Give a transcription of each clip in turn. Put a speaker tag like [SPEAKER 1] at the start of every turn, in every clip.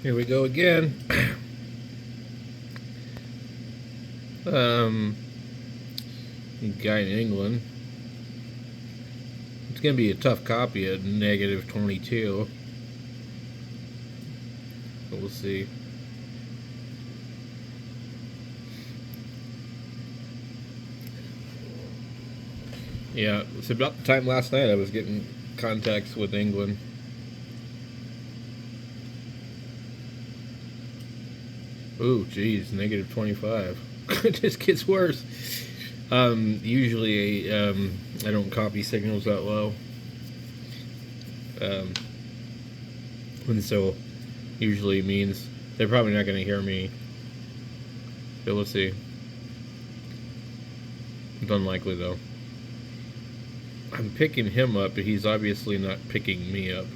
[SPEAKER 1] Here we go again. Guy in England. It's going to be a tough copy at negative 22. But we'll see. Yeah, it's about the time last night I was getting contacts with England. Ooh, geez, negative 25. It just gets worse. Usually, I don't copy signals that low. And so, usually means they're probably not going to hear me. But we'll see. It's unlikely, though. I'm picking him up, but he's obviously not picking me up.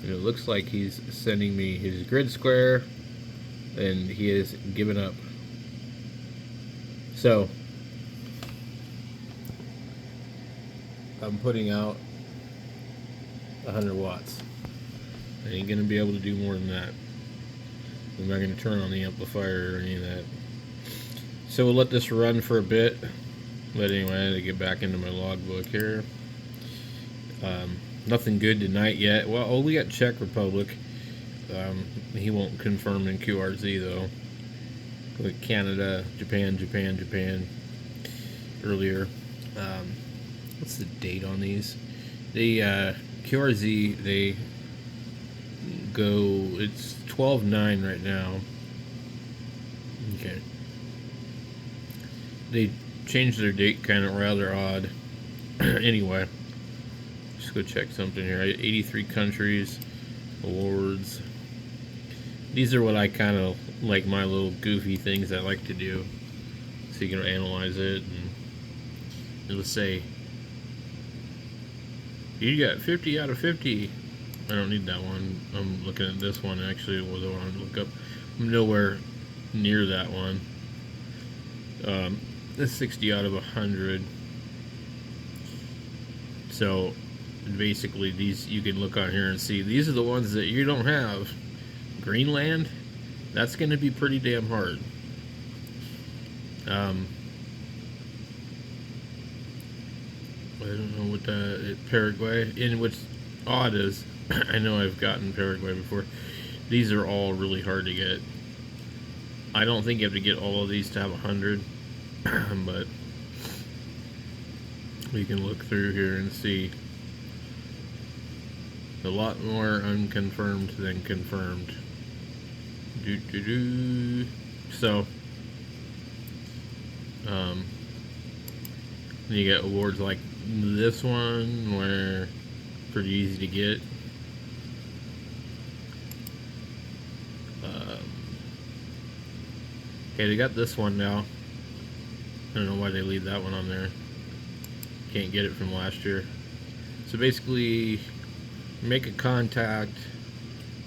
[SPEAKER 1] And it looks like he's sending me his grid square, and he has given up. So, I'm putting out 100 watts. I ain't going to be able to do more than that. I'm not going to turn on the amplifier or any of that. So we'll let this run for a bit. But anyway, I had to get back into my logbook here. Nothing good tonight yet. Well, we got Czech Republic. He won't confirm in QRZ though. Like Canada, Japan earlier. What's the date on these? They QRZ, they go, it's 12/9 right now. Okay. They changed their date kind of rather odd. Anyway, just go check something here. 83 countries, awards. These are what I kind of like, my little goofy things I like to do. So you can analyze it, and it'll say, you got 50 out of 50. I don't need that one. I'm looking at this one actually, was the one I look up. I'm nowhere near that one. This 60 out of 100. So basically these, you can look on here and see these are the ones that you don't have. Greenland, that's going to be pretty damn hard. I don't know what Paraguay, and what's odd is I know I've gotten Paraguay before. These are all really hard to get. I don't think you have to get all of these to have 100, but we can look through here and see a lot more unconfirmed than confirmed. So, you get awards like this one, where pretty easy to get. Okay, they got this one now. I don't know why they leave that one on there. Can't get it from last year. So basically, make a contact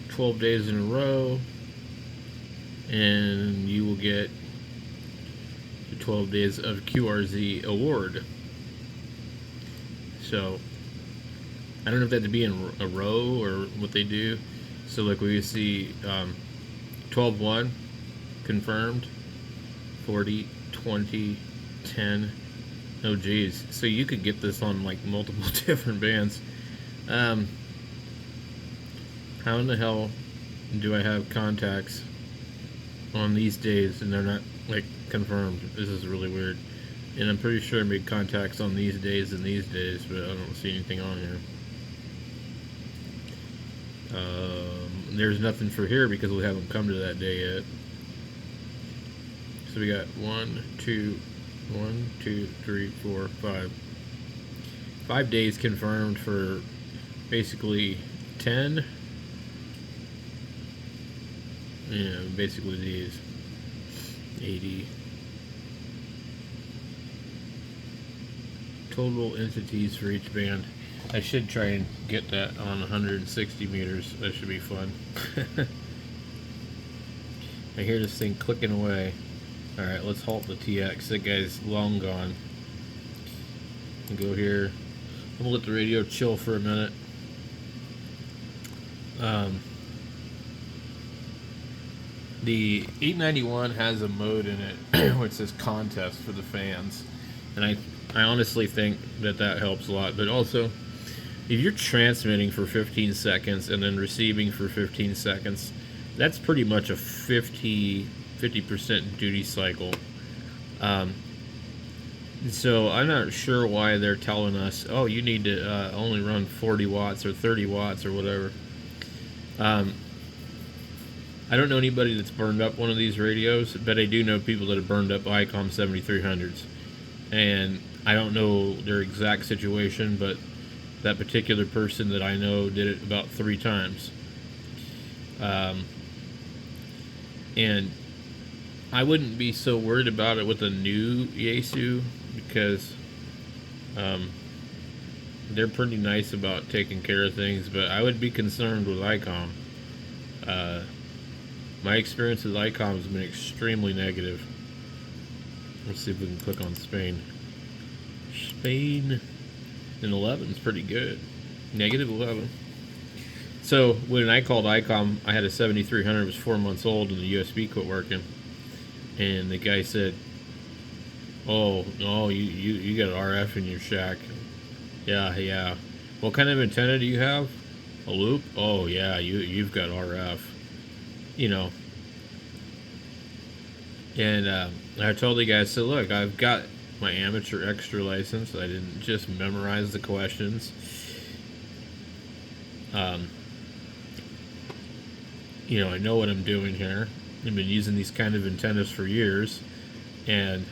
[SPEAKER 1] 12 days in a row, and you will get the 12 days of QRZ award. So I don't know if that to be in a row or what they do. So like we see 12-1 confirmed, 40, 20, 10. Oh geez, so you could get this on like multiple different bands. How in the hell do I have contacts on these days and they're not like confirmed? This is really weird. And I'm pretty sure I made contacts on these days and these days, but I don't see anything on here. There's nothing for here because we haven't come to that day yet. So we got 1, 2, 3, 4, 5. 5 days confirmed for basically 10. Yeah, basically these 80 total entities for each band. I should try and get that on 160 meters. That should be fun. I hear this thing clicking away. Alright, let's halt the TX. That guy's long gone. Go here. I'm gonna let the radio chill for a minute. Um, the 891 has a mode in it which says contest for the fans, and I honestly think that helps a lot. But also, if you're transmitting for 15 seconds and then receiving for 15 seconds, that's pretty much a 50% duty cycle. Um, so I'm not sure why they're telling us, oh, you need to only run 40 watts or 30 watts or whatever. I don't know anybody that's burned up one of these radios, but I do know people that have burned up ICOM 7300s. And I don't know their exact situation, but that particular person that I know did it about 3 times. And I wouldn't be so worried about it with a new Yaesu, because they're pretty nice about taking care of things, but I would be concerned with ICOM. My experience with ICOM has been extremely negative. Let's see if we can click on Spain. Spain in 11 is pretty good. Negative 11. So when I called ICOM, I had a 7300. It was 4 months old, and the USB quit working. And the guy said, "Oh no, you got RF in your shack." Yeah. What kind of antenna do you have? A loop? Oh yeah, you've got RF. You know. And I told the guy, I said, "Look, I've got my amateur extra license. I didn't just memorize the questions. I know what I'm doing here. I've been using these kind of antennas for years, and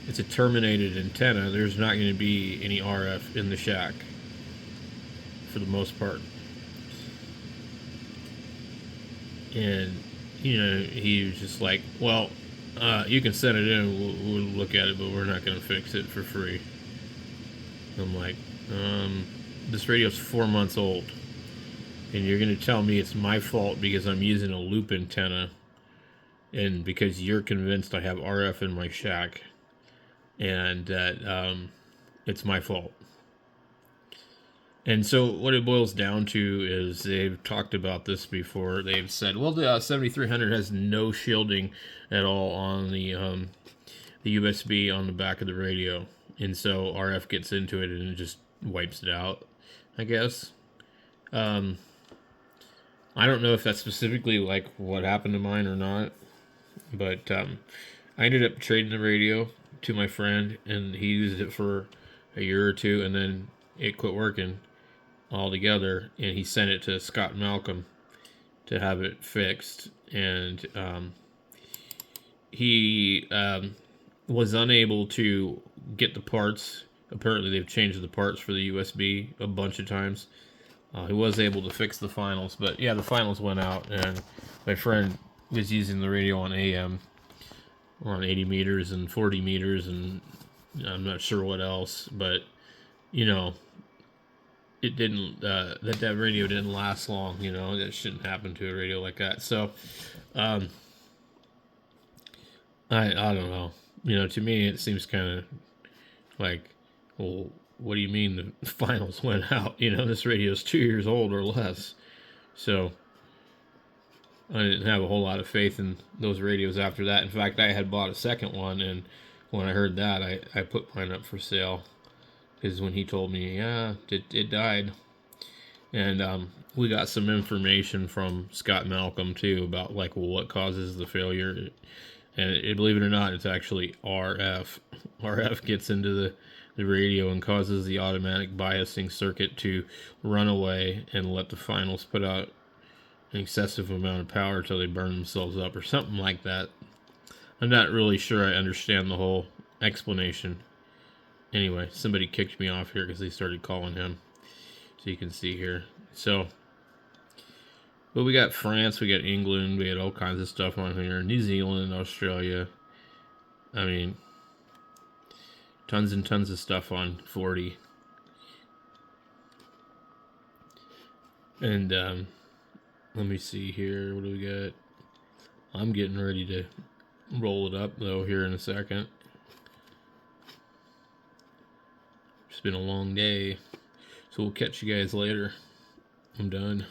[SPEAKER 1] it's a terminated antenna. There's not going to be any RF in the shack for the most part." And he was just like, "Well, you can send it in. We'll look at it, but we're not going to fix it for free." I'm like, this radio's 4 months old, and you're going to tell me it's my fault because I'm using a loop antenna, and because you're convinced I have RF in my shack, and that it's my fault. And so what it boils down to is, they've talked about this before. They've said, well, the 7300 has no shielding at all on the USB on the back of the radio, and so RF gets into it and it just wipes it out, I guess. I don't know if that's specifically like what happened to mine or not, but I ended up trading the radio to my friend, and he used it for a year or two, and then it quit working altogether, and he sent it to Scott Malcolm to have it fixed, and he was unable to get the parts. Apparently they've changed the parts for the USB a bunch of times. He was able to fix the finals, but yeah, the finals went out, and my friend was using the radio on AM, on 80 meters and 40 meters, and I'm not sure what else, but it didn't, that radio didn't last long. That shouldn't happen to a radio like that. So I don't know. To me it seems kind of like, well, what do you mean the finals went out? This radio is 2 years old or less. So I didn't have a whole lot of faith in those radios after that. In fact, I had bought a second one, and when I heard that, I put mine up for sale, because when he told me, yeah, it died. And we got some information from Scott Malcolm too about, like, well, what causes the failure. And believe it or not, it's actually RF. RF gets into the radio and causes the automatic biasing circuit to run away and let the finals put out an excessive amount of power till they burn themselves up or something like that. I'm not really sure I understand the whole explanation. Anyway, somebody kicked me off here because they started calling him. So you can see here. So, but we got France, we got England, we had all kinds of stuff on here. New Zealand, Australia. I mean, tons and tons of stuff on 40. And let me see here. What do we got? I'm getting ready to roll it up, though, here in a second. It's been a long day. So we'll catch you guys later. I'm done.